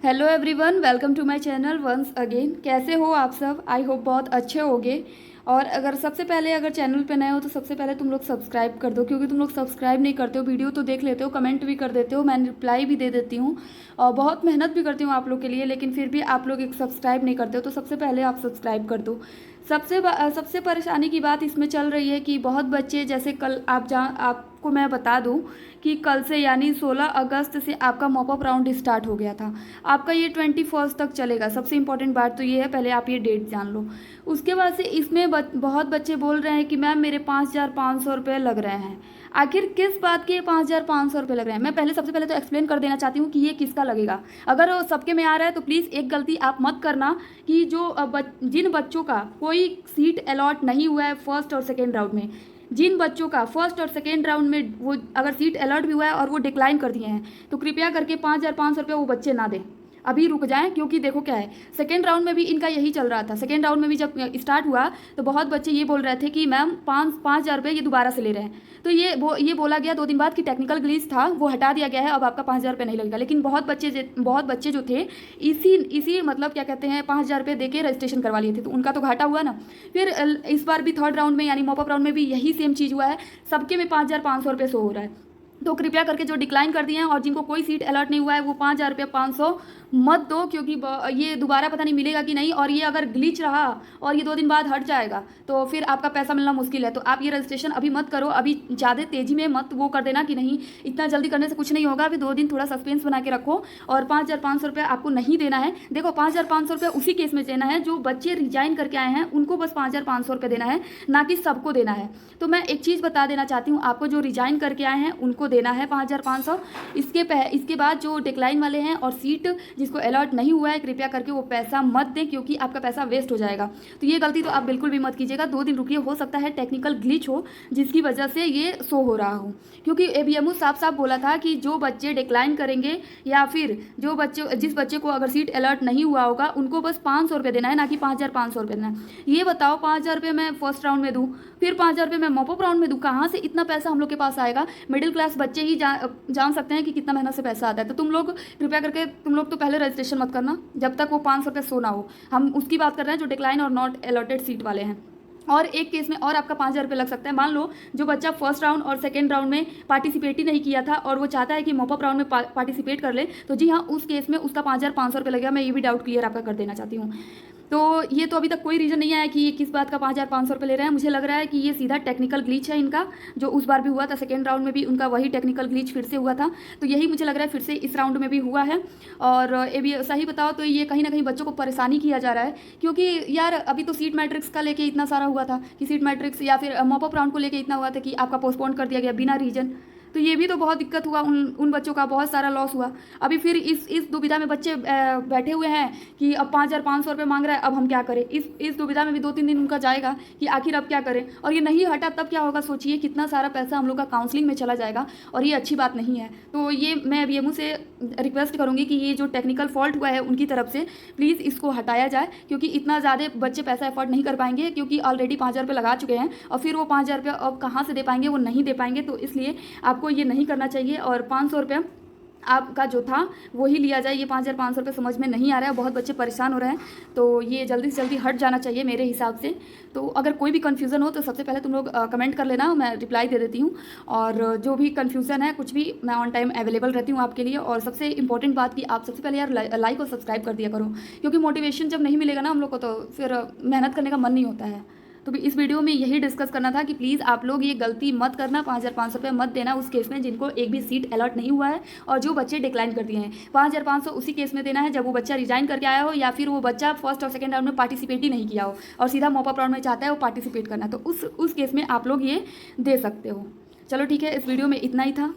Hello everyone, welcome to my channel once again. कैसे हो आप सब? आई होप बहुत अच्छे होगे। और अगर सबसे पहले अगर चैनल पे नए हो तो सबसे पहले तुम लोग सब्सक्राइब कर दो, क्योंकि तुम लोग सब्सक्राइब नहीं करते हो। वीडियो तो देख लेते हो, कमेंट भी कर देते हो, मैं रिप्लाई भी दे देती हूँ और बहुत मेहनत भी करती हूँ आप लोग के लिए, लेकिन फिर भी आप लोग एक सब्सक्राइब नहीं करते हो। तो सबसे पहले आप सब्सक्राइब कर दो। सबसे परेशानी की बात इसमें चल रही है कि बहुत बच्चे, जैसे कल आपको मैं बता दूं कि कल से यानी 16 अगस्त से आपका मॉपअप राउंड स्टार्ट हो गया था। आपका ये 21 तक चलेगा। सबसे इम्पोर्टेंट बात तो ये है, पहले आप ये डेट जान लो। उसके बाद से इसमें बहुत बच्चे बोल रहे हैं कि मैम मेरे 5,500 रुपये लग रहे हैं। आखिर किस बात के 5,500 रुपये लग रहे हैं? मैं सबसे पहले तो एक्सप्लेन कर देना चाहती हूँ कि ये किसका लगेगा। अगर वो सबके में आ रहा है तो प्लीज़ एक गलती आप मत करना कि जिन बच्चों का कोई सीट अलॉट नहीं हुआ है फर्स्ट और सेकेंड राउंड में, जिन बच्चों का फर्स्ट और सेकेंड राउंड में वो अगर सीट अलॉट भी हुआ है और वो डिक्लाइन कर दिए हैं, तो कृपया करके 5,500 रुपये वो बच्चे ना दें। अभी रुक जाएं, क्योंकि देखो क्या है, सेकेंड राउंड में भी इनका यही चल रहा था। सेकेंड राउंड में भी जब स्टार्ट हुआ तो बहुत बच्चे ये बोल रहे थे कि मैम 5,000 रुपये ये दोबारा से ले रहे हैं। तो ये बोला गया 2 दिन बाद कि टेक्निकल ग्लिच था, वो हटा दिया गया है, अब आपका 5,000 रुपये नहीं लगेगा। लेकिन बहुत बच्चे जो थे इसी मतलब क्या कहते हैं 5,000 रुपये दे के रजिस्ट्रेशन करवा लिए थे, तो उनका तो घाटा हुआ ना। फिर इस बार भी थर्ड राउंड में यानी मॉपअप राउंड में भी यही सेम चीज़ हुआ है। सबके में 5,500 रुपये शो हो रहा है। तो कृपया करके जो डिक्लाइन कर दिए हैं और जिनको कोई सीट अलॉट नहीं हुआ है वो 5,000 रुपये 500 मत दो, क्योंकि ये दोबारा पता नहीं मिलेगा कि नहीं। और ये अगर ग्लिच रहा और ये 2 दिन बाद हट जाएगा तो फिर आपका पैसा मिलना मुश्किल है। तो आप ये रजिस्ट्रेशन अभी मत करो, अभी ज़्यादा तेज़ी में मत वो कर देना कि नहीं इतना जल्दी करने से कुछ नहीं होगा। अभी 2 दिन थोड़ा सस्पेंस बना के रखो और 5,500 रुपये आपको नहीं देना है। देखो 5,500 रुपये उसी केस में देना है जो बच्चे रिजाइन करके आए हैं, उनको बस 5,500 रुपये देना है, ना कि सबको देना है। तो मैं एक चीज़ बता देना चाहती हूँ आपको, जो रिजाइन करके आए हैं उनको देना है 5,500। इसके बाद जो डिक्लाइन वाले हैं और सीट जिसको अलॉट नहीं हुआ है, कृपया करके वो पैसा मत दें, क्योंकि आपका पैसा वेस्ट हो जाएगा। तो ये गलती तो आप बिल्कुल भी मत कीजिएगा। 2 दिन रुकिए, हो सकता है टेक्निकल ग्लिच हो जिसकी वजह से ये शो हो रहा हो, क्योंकि एबीएमओ साफ बोला था कि जो बच्चे डिक्लाइन करेंगे या फिर जिस बच्चे को अगर सीट अलॉट नहीं हुआ होगा उनको बस 500 रुपये देना है, ना कि 5,500 रुपये देना है। ये बताओ 5,000 रुपये मैं फर्स्ट राउंड में दूँ, फिर 5,000 रुपये मैं मॉपअप राउंड में दूँ, कहाँ से इतना पैसा हम लोग के पास आएगा? मिडिल क्लास बच्चे ही जान सकते हैं कि कितना मेहनत से पैसा आता है। तो तुम लोग कृपया करके तो पहले रजिस्ट्रेशन मत करना जब तक वो 500 रुपये शो ना हो। हम उसकी बात कर रहे हैं जो डिक्लाइन और नॉट अलॉटेड सीट वाले हैं। और एक केस में और आपका 5,000 रुपये लग सकता है। मान लो जो बच्चा फर्स्ट राउंड और सेकेंड राउंड में पार्टिसिपेट ही नहीं किया था और वो चाहता है कि मॉपअप राउंड में पार्टिसिपेट कर ले, तो जी हाँ, उस केस में उसका 5,500 रुपये लगेगा। मैं ये भी डाउट क्लियर आपका कर देना चाहती हूँ। तो ये तो अभी तक कोई रीज़न नहीं आया कि ये किस बात का 5,500 रुपये ले रहे हैं। मुझे लग रहा है कि ये सीधा टेक्निकल ग्लिच है इनका, जो उस बार भी हुआ था सेकेंड राउंड में भी उनका वही टेक्निकल ग्लिच फिर से हुआ था। तो यही मुझे लग रहा है फिर से इस राउंड में भी हुआ है। और ये भी सही बताओ तो ये कहीं ना कहीं बच्चों को परेशानी किया जा रहा है, क्योंकि यार अभी तो सीट मैट्रिक्स का लेके इतना सारा हुआ था कि सीट मैट्रिक्स या फिर मॉपअप राउंड को लेके इतना हुआ था कि आपका पोस्टपोन कर दिया गया बिना रीजन। तो ये भी तो बहुत दिक्कत हुआ, उन बच्चों का बहुत सारा लॉस हुआ। अभी फिर इस दुविधा में बच्चे बैठे हुए हैं कि अब 5,500 रुपये मांग रहा है, अब हम क्या करें। इस दुविधा में भी 2-3 दिन उनका जाएगा कि आखिर अब क्या करें। और ये नहीं हटा तब क्या होगा? सोचिए कितना सारा पैसा हम लोग का काउंसलिंग में चला जाएगा, और ये अच्छी बात नहीं है। तो ये मैं बीएमओ से रिक्वेस्ट करूँगी कि ये जो टेक्निकल फॉल्ट हुआ है उनकी तरफ से प्लीज़ इसको हटाया जाए, क्योंकि इतना ज़्यादा बच्चे पैसा एफोर्ड नहीं कर पाएंगे, क्योंकि ऑलरेडी 5,000 रुपये लगा चुके हैं और फिर वो 5,000 रुपये अब कहाँ से दे पाएंगे? वो नहीं दे पाएंगे। तो इसलिए आपको ये नहीं करना चाहिए और 500 रुपये आपका जो था वही लिया जाए। ये 5,500 रुपये समझ में नहीं आ रहा है, बहुत बच्चे परेशान हो रहे हैं, तो ये जल्दी से जल्दी हट जाना चाहिए मेरे हिसाब से। तो अगर कोई भी कन्फ्यूज़न हो तो सबसे पहले तुम लोग कमेंट कर लेना, मैं रिप्लाई दे देती हूँ। और जो भी कन्फ्यूज़न है कुछ भी, मैं ऑन टाइम अवेलेबल रहती हूँ आपके लिए। और सबसे इंपॉर्टेंट बात कि आप सबसे पहले यार लाइक और सब्सक्राइब कर दिया करो, क्योंकि मोटिवेशन जब नहीं मिलेगा ना हम लोग को तो फिर मेहनत करने का मन नहीं होता है। तो इस वीडियो में यही डिस्कस करना था कि प्लीज़ आप लोग ये गलती मत करना, 5,500 रुपये मत देना उस केस में जिनको एक भी सीट अलॉट नहीं हुआ है और जो बच्चे डिक्लाइन कर दिए हैं। 5,500 उसी केस में देना है जब वो बच्चा रिजाइन करके आया हो या फिर वो बच्चा फर्स्ट और सेकेंड राउंड में पार्टिसिपेट ही नहीं किया हो और सीधा मॉपअप राउंड में चाहता है वो पार्टिसिपेट करना, तो उस केस में आप लोग ये दे सकते हो। चलो ठीक है, इस वीडियो में इतना ही था।